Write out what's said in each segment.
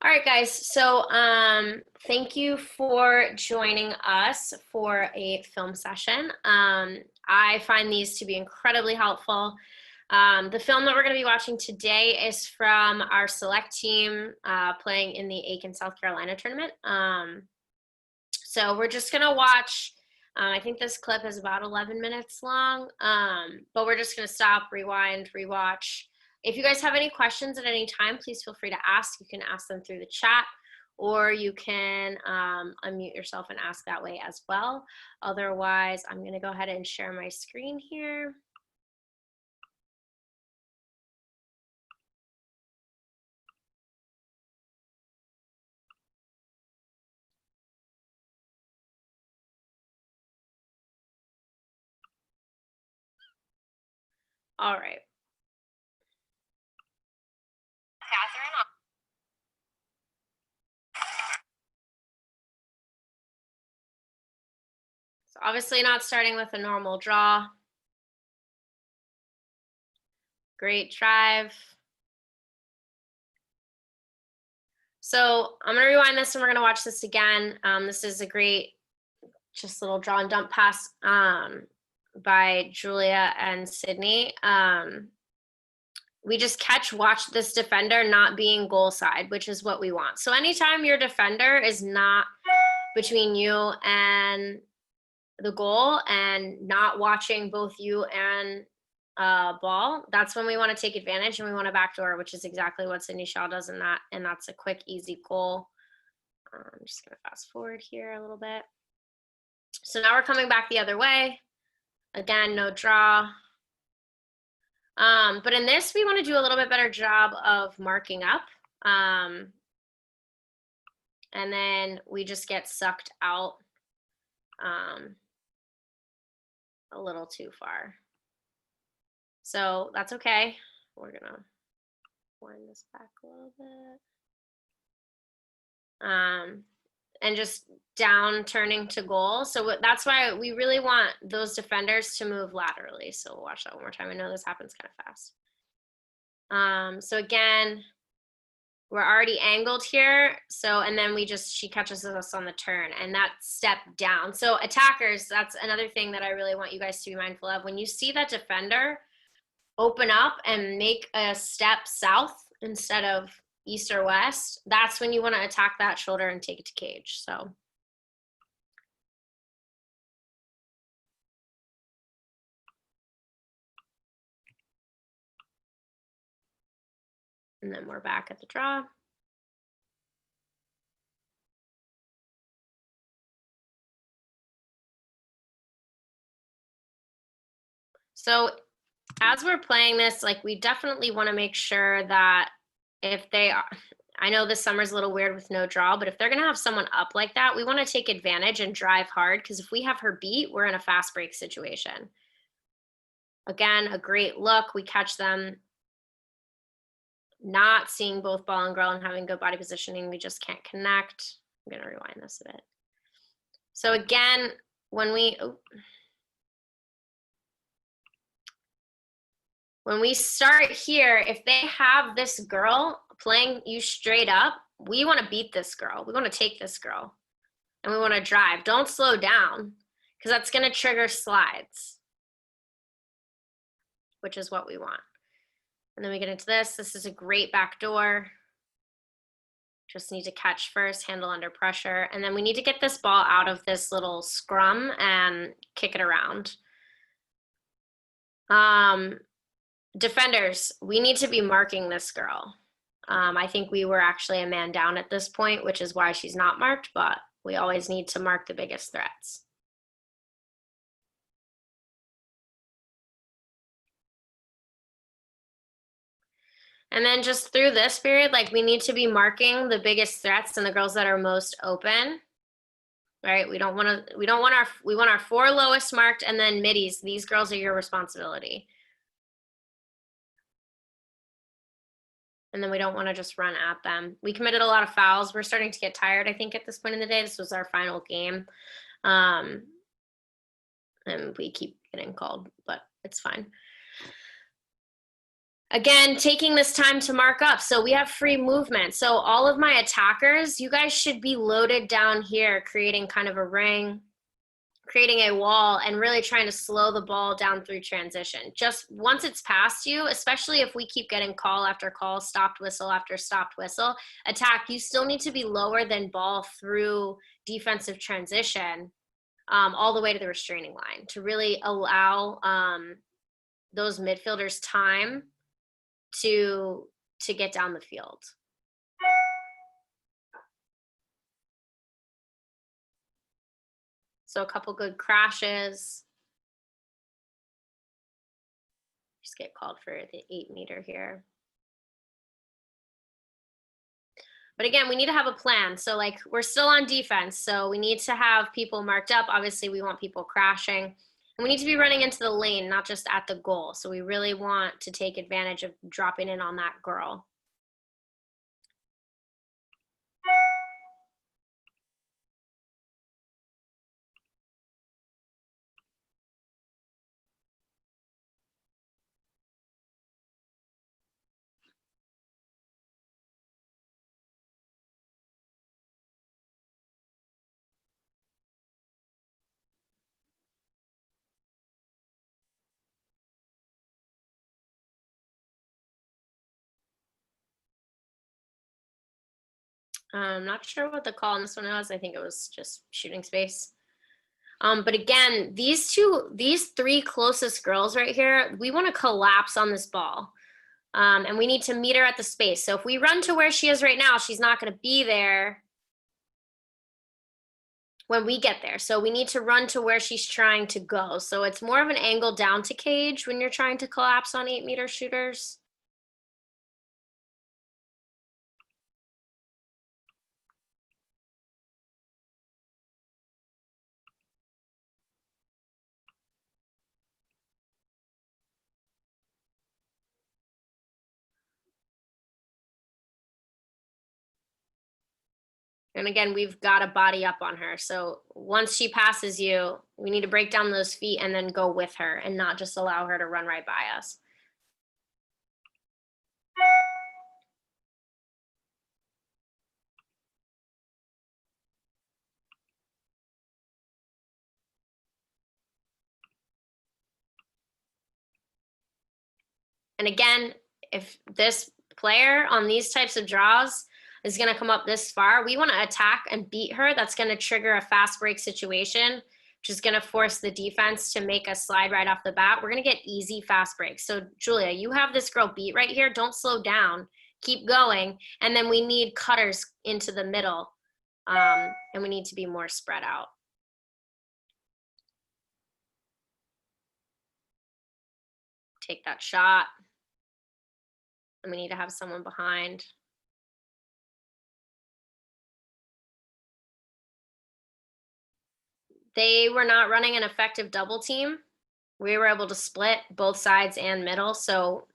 All right, guys. So, thank you for joining us for a film session. I find these to be incredibly helpful. The film that we're going to be watching today is from our select team playing in the Aiken, South Carolina tournament. So we're just going to watch. I think this clip is about 11 minutes long, but we're just going to stop, rewind, rewatch. If you guys have any questions at any time, please feel free to ask. You can ask them through the chat, or you can unmute yourself and ask that way as well. Otherwise, I'm going to go ahead and share my screen here. All right. Catherine. So obviously not starting with a normal draw. Great drive. So I'm going to rewind this and we're going to watch this again. This is a great, just little draw and dump pass by Julia and Sydney. We just watch this defender not being goal side, which is what we want. So anytime your defender is not between you and the goal and not watching both you and ball, that's when we want to take advantage and we want to backdoor, which is exactly what Sydney Shaw does in that, and that's a quick, easy goal. I'm just going to fast forward here a little bit. So now we're coming back the other way. Again, no draw. But in this, we want to do a little bit better job of marking up. And then we just get sucked out a little too far. So that's okay. We're going to wind this back a little bit. And just down turning to goal. So that's why we really want those defenders to move laterally. So we'll watch that one more time. I know this happens kind of fast. So again, we're already angled here. So, and then she catches us on the turn and that step down. So attackers, that's another thing that I really want you guys to be mindful of. When you see that defender open up and make a step south instead of east or west, that's when you want to attack that shoulder and take it to cage. So and then we're back at the draw. So as we're playing this, like, we definitely want to make sure that if they are, I know this summer's a little weird with no draw, but if they're going to have someone up like that, we want to take advantage and drive hard, because if we have her beat, we're in a fast break situation. Again, a great look. We catch them not seeing both ball and girl and having good body positioning. We just can't connect. I'm going to rewind this a bit. So again, when we start here, if they have this girl playing you straight up, we want to beat this girl. We want to take this girl and we want to drive. Don't slow down, because that's going to trigger slides, which is what we want. And then we get into this. This is a great backdoor. Just need to catch first, handle under pressure. And then we need to get this ball out of this little scrum and kick it around. Defenders, we need to be marking this girl. I think we were actually a man down at this point, which is why she's not marked, but we always need to mark the biggest threats. And then just through this period, like, we need to be marking the biggest threats and the girls that are most open, right? We want our 4 lowest marked, and then middies. These girls are your responsibility. And then we don't want to just run at them. We committed a lot of fouls. We're starting to get tired, I think, at this point in the day. This was our final game. And we keep getting called, but it's fine. Again, taking this time to mark up. So we have free movement. So all of my attackers, you guys should be loaded down here, creating kind of a ring, creating a wall, and really trying to slow the ball down through transition. Just once it's past you, especially if we keep getting call after call, stopped whistle after stopped whistle, attack, you still need to be lower than ball through defensive transition, all the way to the restraining line to really allow those midfielders time to get down the field. So a couple good crashes. Just get called for the 8-meter here. But again, we need to have a plan. So like we're still on defense. So we need to have people marked up. Obviously we want people crashing. And we need to be running into the lane, not just at the goal. So we really want to take advantage of dropping in on that girl. I'm not sure what the call on this one was. I think it was just shooting space. But again, these 3 closest girls right here, we want to collapse on this ball. And we need to meet her at the space. So if we run to where she is right now, she's not going to be there when we get there. So we need to run to where she's trying to go. So it's more of an angle down to cage when you're trying to collapse on 8-meter shooters. And again, we've got to body up on her. So once she passes you, we need to break down those feet and then go with her and not just allow her to run right by us. And again, if this player on these types of draws is going to come up this far, we want to attack and beat her. That's going to trigger a fast break situation, which is going to force the defense to make a slide right off the bat. We're going to get easy fast breaks. So Julia, you have this girl beat right here. Don't slow down. Keep going. And then we need cutters into the middle. And we need to be more spread out. Take that shot. And we need to have someone behind. They were not running an effective double team. We were able to split both sides and middle. So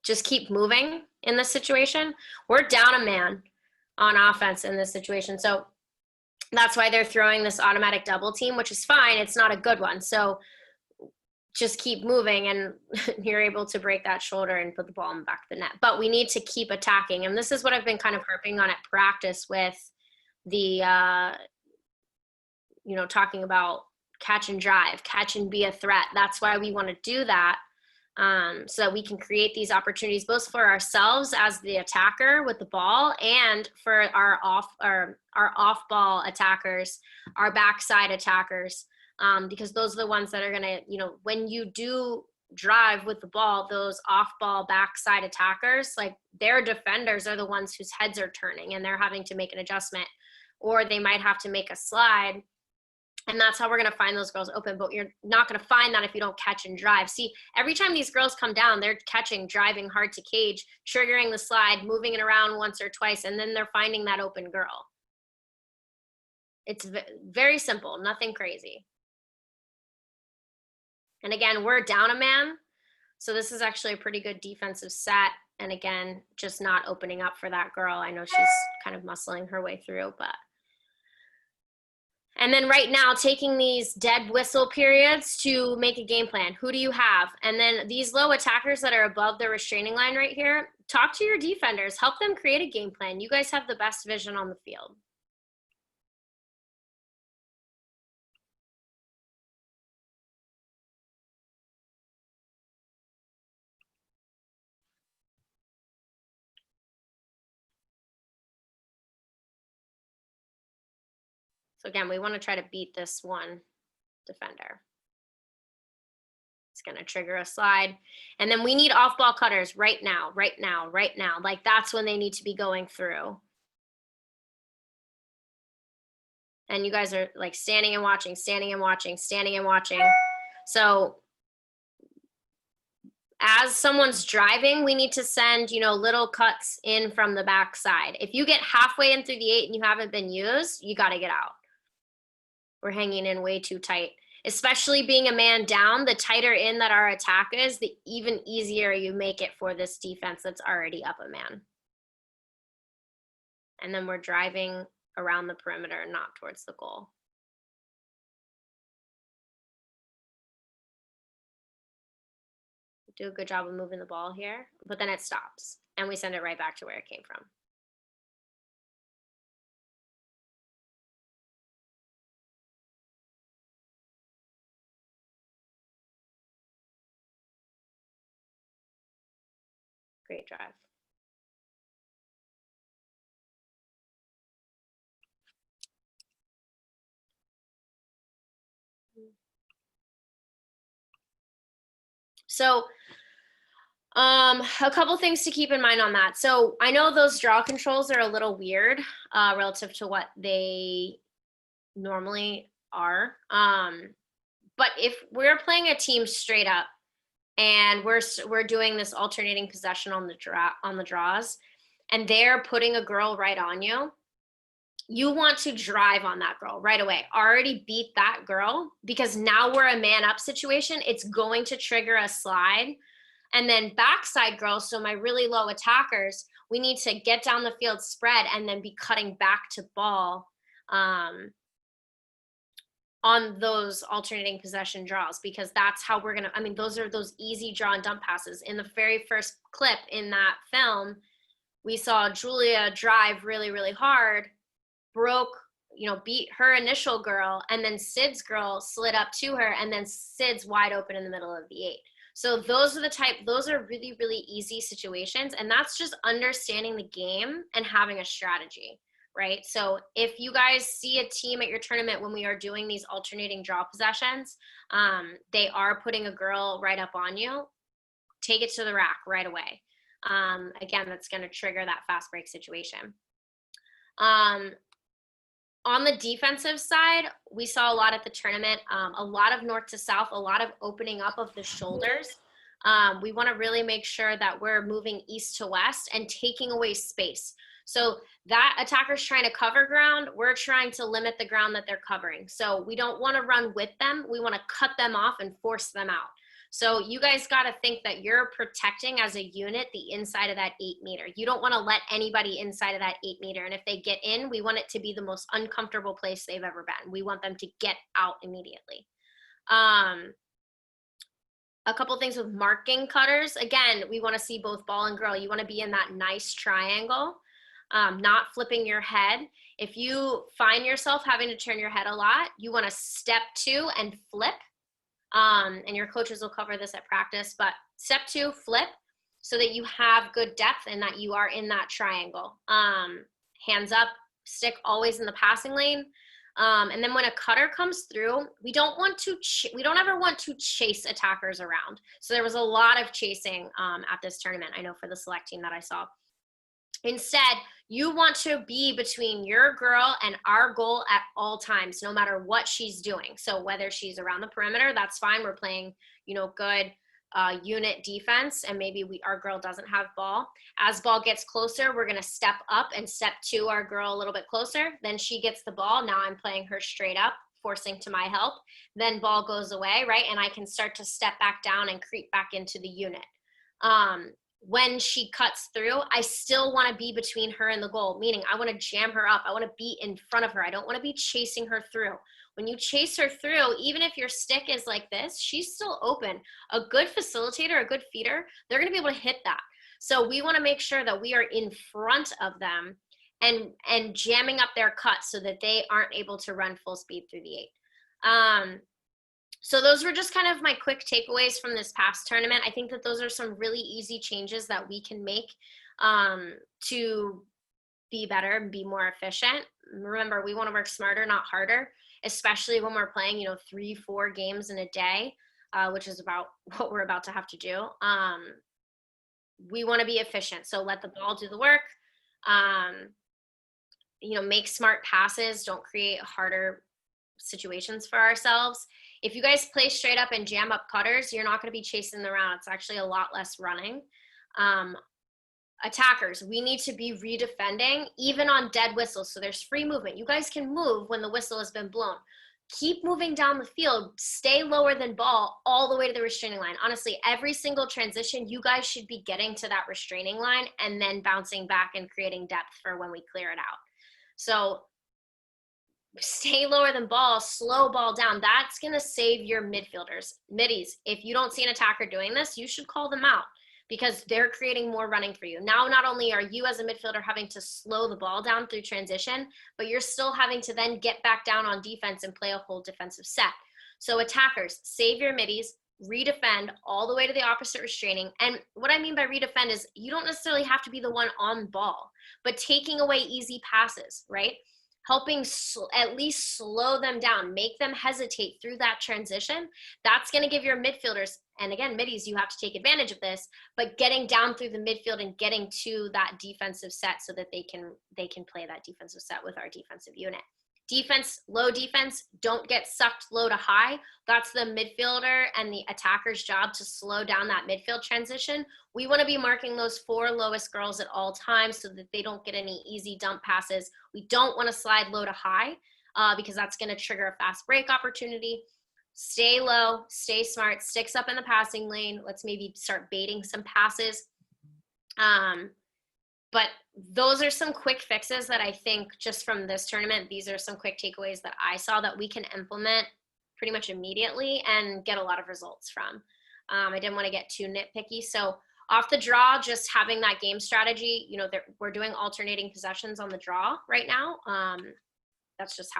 just keep moving in this situation. We're down a man on offense in this situation. So that's why they're throwing this automatic double team, which is fine. It's not a good one. So just keep moving and you're able to break that shoulder and put the ball in the back of the net. But we need to keep attacking. And this is what I've been kind of harping on at practice with the, talking about catch and drive, catch and be a threat. That's why we want to do that, so that we can create these opportunities both for ourselves as the attacker with the ball and for our off ball attackers, our backside attackers, because those are the ones that are going to, when you do drive with the ball, those off ball backside attackers, like their defenders are the ones whose heads are turning and they're having to make an adjustment, or they might have to make a slide. And that's how we're going to find those girls open. But you're not going to find that if you don't catch and drive. See, every time these girls come down, they're catching, driving hard to cage, triggering the slide, moving it around once or twice, and then they're finding that open girl. It's very simple, nothing crazy. And again, we're down a man. So this is actually a pretty good defensive set. And again, just not opening up for that girl. I know she's kind of muscling her way through, but And then right now, taking these dead whistle periods to make a game plan. Who do you have? And then these low attackers that are above the restraining line right here, talk to your defenders. Help them create a game plan. You guys have the best vision on the field. So again, we want to try to beat this one defender. It's going to trigger a slide. And then we need off-ball cutters right now, right now, right now. Like that's when they need to be going through. And you guys are like standing and watching, standing and watching, standing and watching. So as someone's driving, we need to send, you know, little cuts in from the backside. If you get halfway in through the 8 and you haven't been used, you got to get out. We're hanging in way too tight. Especially being a man down, the tighter in that our attack is, the even easier you make it for this defense that's already up a man. And then we're driving around the perimeter, not towards the goal. Do a good job of moving the ball here, but then it stops and we send it right back to where it came from. Great drive. So a couple things to keep in mind on that. So I know those draw controls are a little weird relative to what they normally are. But if we're playing a team straight up and we're doing this alternating possession on the draws, and they're putting a girl right on you, you want to drive on that girl right away. Already beat that girl, because now we're a man up situation. It's going to trigger a slide. And then backside girls, so my really low attackers, we need to get down the field spread and then be cutting back to ball on those alternating possession draws, because that's how we're gonna, I mean, those are those easy draw and dump passes. In the very first clip in that film, we saw Julia drive really, really hard, broke, you know, beat her initial girl, and then Sid's girl slid up to her, and then Sid's wide open in the middle of the 8. So those are really, really easy situations. And that's just understanding the game and having a strategy, right? So if you guys see a team at your tournament when we are doing these alternating draw possessions, they are putting a girl right up on you, take it to the rack right away. Again, that's going to trigger that fast break situation. On the defensive side, we saw a lot at the tournament, a lot of north to south, a lot of opening up of the shoulders. We want to really make sure that we're moving east to west and taking away space. So that attacker's trying to cover ground, we're trying to limit the ground that they're covering. So we don't want to run with them. We want to cut them off and force them out. So you guys got to think that you're protecting as a unit the inside of that 8 meter. You don't want to let anybody inside of that 8 meter. And if they get in, we want it to be the most uncomfortable place they've ever been. We want them to get out immediately. A couple things with marking cutters. Again, we want to see both ball and girl. You want to be in that nice triangle, not flipping your head. If you find yourself having to turn your head a lot, you want to step 2 and flip. And your coaches will cover this at practice, but step 2, flip, so that you have good depth and that you are in that triangle. Hands up, stick always in the passing lane. And then when a cutter comes through, we don't ever want to chase attackers around. So there was a lot of chasing at this tournament, I know, for the select team that I saw. Instead, you want to be between your girl and our goal at all times, no matter what she's doing. So whether she's around the perimeter, that's fine. We're playing, you know, good unit defense, and maybe our girl doesn't have ball. As ball gets closer, we're going to step up and step to our girl a little bit closer. Then she gets the ball. Now I'm playing her straight up, forcing to my help. Then ball goes away, right? And I can start to step back down and creep back into the unit. when she cuts through, I still want to be between her and the goal, meaning I want to jam her up. I want to be in front of her. I don't want to be chasing her through. When you chase her through, even if your stick is like this, she's still open. A good facilitator, a good feeder, they're going to be able to hit that. So we want to make sure that we are in front of them and jamming up their cut so that they aren't able to run full speed through the 8. So those were just kind of my quick takeaways from this past tournament. I think that those are some really easy changes that we can make to be better and be more efficient. Remember, we want to work smarter, not harder, especially when we're playing, 3-4 games in a day, which is about what we're about to have to do. We want to be efficient. So let the ball do the work. Make smart passes. Don't create harder situations for ourselves. If you guys play straight up and jam up cutters, you're not going to be chasing them around. It's actually a lot less running. Attackers, we need to be redefending even on dead whistles. So there's free movement. You guys can move when the whistle has been blown. Keep moving down the field. Stay lower than ball all the way to the restraining line. Honestly, every single transition, you guys should be getting to that restraining line and then bouncing back and creating depth for when we clear it out. So stay lower than ball, slow ball down. That's going to save your midfielders. Middies, if you don't see an attacker doing this, you should call them out because they're creating more running for you. Now, not only are you as a midfielder having to slow the ball down through transition, but you're still having to then get back down on defense and play a whole defensive set. So attackers, save your middies, redefend all the way to the opposite restraining. And what I mean by redefend is you don't necessarily have to be the one on ball, but taking away easy passes, right? Helping at least slow them down, make them hesitate through that transition. That's going to give your midfielders, and again, middies, you have to take advantage of this, but getting down through the midfield and getting to that defensive set so that they can play that defensive set with our defensive unit. Defense, low defense, don't get sucked low to high. That's the midfielder and the attacker's job to slow down that midfield transition. We want to be marking those 4 lowest girls at all times so that they don't get any easy dump passes. We don't want to slide low to high because that's going to trigger a fast break opportunity. Stay low, stay smart, sticks up in the passing lane. Let's maybe start baiting some passes. But those are some quick fixes that I think just from this tournament, these are some quick takeaways that I saw that we can implement pretty much immediately and get a lot of results from. I didn't want to get too nitpicky. So off the draw, just having that game strategy, we're doing alternating possessions on the draw right now. That's just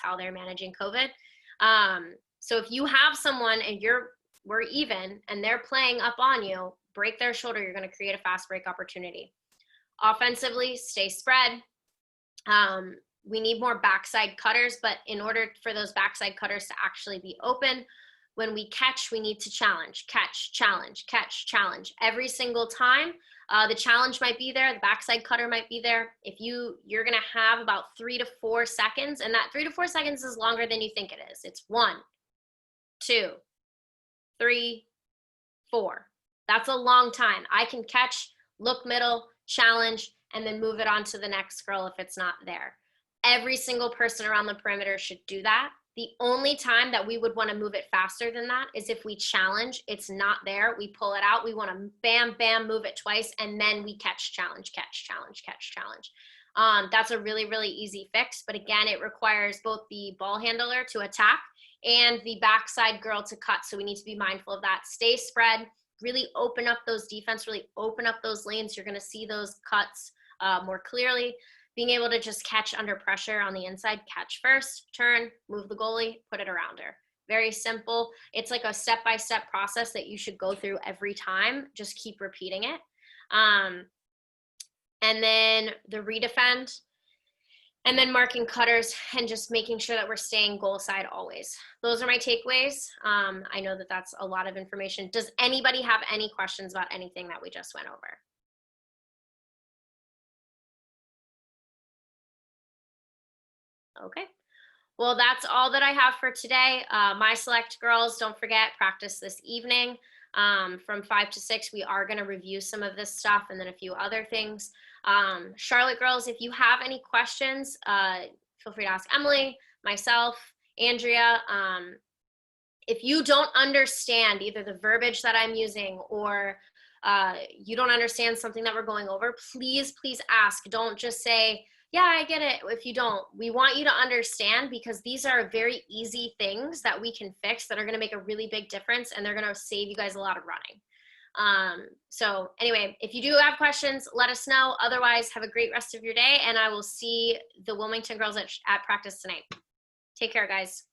how they're managing COVID. So if you have someone and we're even and they're playing up on you, break their shoulder, you're going to create a fast break opportunity. Offensively, stay spread. We need more backside cutters, but in order for those backside cutters to actually be open, when we catch, we need to challenge, catch, challenge, catch, challenge. Every single time, the challenge might be there, the backside cutter might be there. If you're going to have about 3 to 4 seconds, and that 3 to 4 seconds is longer than you think it is. It's 1, 2, 3, 4. That's a long time. I can catch, look middle, challenge, and then move it on to the next girl if it's not there. Every single person around the perimeter should do that. The only time that we would want to move it faster than that is if we challenge, it's not there, we pull it out, we want to bam, bam, move it twice, and then we catch, challenge, catch, challenge, catch, challenge. That's a really, really easy fix, but again, it requires both the ball handler to attack and the backside girl to cut, so we need to be mindful of that. Stay spread, really open up those defense, really open up those lanes. You're going to see those cuts more clearly. Being able to just catch under pressure on the inside, catch first, turn, move the goalie, put it around her. Very simple. It's like a step-by-step process that you should go through every time. Just keep repeating it. And then the redefend, and then marking cutters and just making sure that we're staying goal side always. Those are my takeaways. I know that that's a lot of information. Does anybody have any questions about anything that we just went over? Okay. Well, that's all that I have for today. My select girls, don't forget, practice this evening. From 5 to 6, we are going to review some of this stuff and then a few other things. Charlotte girls, if you have any questions, feel free to ask Emily, myself, Andrea. If you don't understand either the verbiage that I'm using or you don't understand something that we're going over, please ask. Don't just say, yeah, I get it. If you don't, we want you to understand, because these are very easy things that we can fix that are going to make a really big difference, and they're going to save you guys a lot of running. So anyway, if you do have questions, let us know. Otherwise, have a great rest of your day, and I will see the Wilmington girls at practice tonight. Take care, guys.